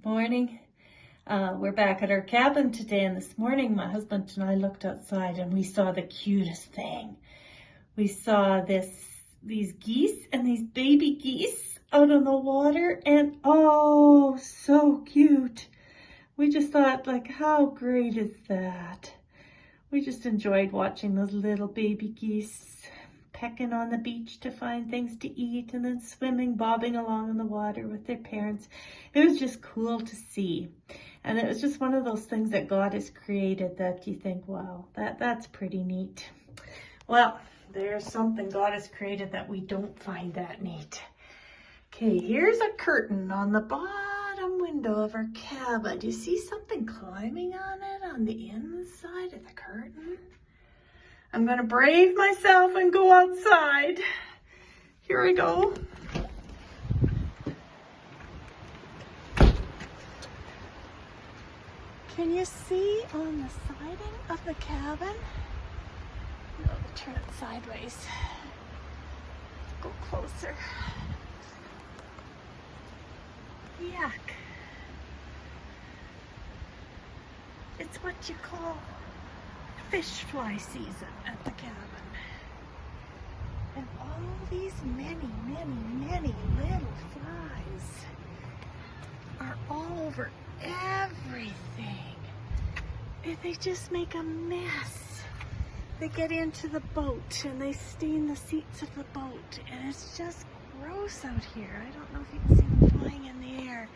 Morning. We're back at our cabin today, and this morning my husband and I looked outside and we saw the cutest thing. We saw these geese and these baby geese out on the water, and oh, so cute. We just thought, like, how great is that? We just enjoyed watching those little baby geese pecking on the beach to find things to eat, and then swimming, bobbing along in the water with their parents. It was just cool to see. And it was just one of those things that God has created that you think, wow, that's pretty neat. Well, there's something God has created that we don't find that neat. Okay, here's a curtain on the bottom window of our cabin. Do you see something climbing on it on the inside of the curtain? I'm going to brave myself and go outside. Here we go. Can you see on the siding of the cabin? No, turn it sideways. Go closer. Yuck. It's what you call fish fly season at the cabin. And all these many little flies are all over everything. They just make a mess. They get into the boat and they stain the seats of the boat, and it's just gross out here. I don't know if you can see them flying in the air.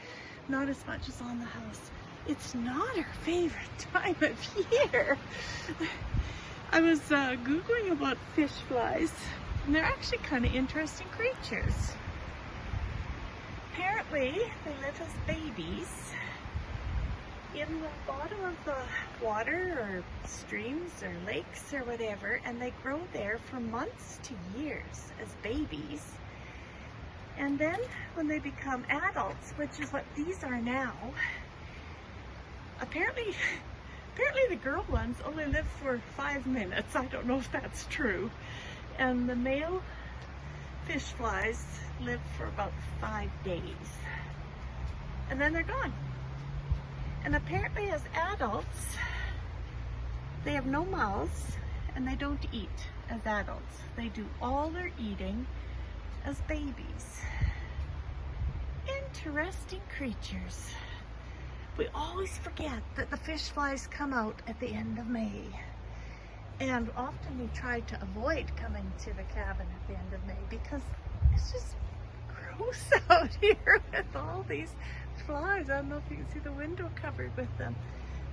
Not as much as on the house. It's not our favorite time of year. I was Googling about fish flies, and they're actually kind of interesting creatures. Apparently, they live as babies in the bottom of the water or streams or lakes or whatever, and they grow there for months to years as babies. And then when they become adults, which is what these are now, apparently the girl ones only live for 5 minutes. I don't know if that's true. And the male fish flies live for about 5 days. And then they're gone. And apparently as adults, they have no mouths and they don't eat as adults. They do all their eating as babies. Interesting creatures. We always forget that the fish flies come out at the end of May. And often we try to avoid coming to the cabin at the end of May because it's just gross out here with all these flies. I don't know if you can see the window covered with them.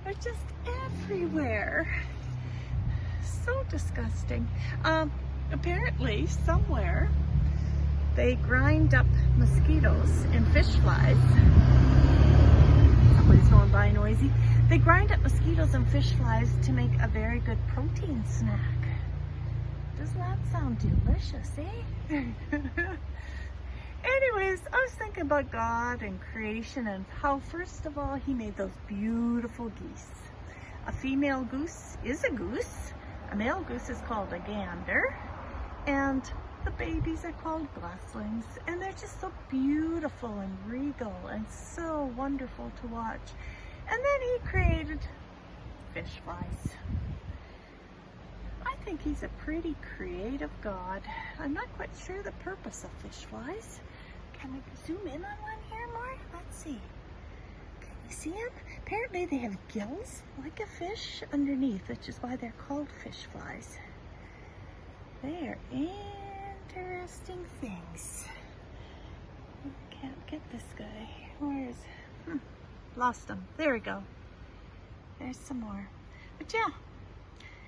They're just everywhere. So disgusting. Apparently somewhere they grind up mosquitoes and fish flies. Somebody's going by noisy. They grind up mosquitoes and fish flies to make a very good protein snack. Doesn't that sound delicious, eh? Anyways, I was thinking about God and creation and how, first of all, he made those beautiful geese. A female goose is a goose. A male goose is called a gander. And the babies are called goslings. And they're just so beautiful and regal and so wonderful to watch. And then he created fish flies. I think he's a pretty creative God. I'm not quite sure the purpose of fish flies. Can we zoom in on one here more? Let's see. Can you see them? Apparently they have gills like a fish underneath, which is why they're called fish flies. They are interesting things. Can't get this guy. Where is lost him. There we go. There's some more. But yeah,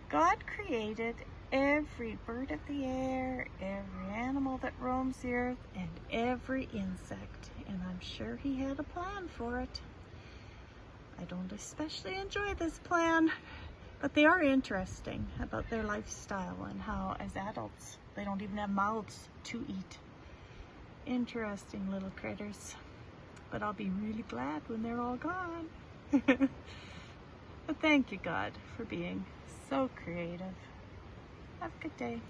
God created every bird of the air, every animal that roams the earth, and every insect. And I'm sure he had a plan for it. I don't especially enjoy this plan, but they are interesting about their lifestyle and how as adults they don't even have mouths to eat. Interesting little critters. But I'll be really glad when they're all gone. But thank you, God, for being so creative. Have a good day.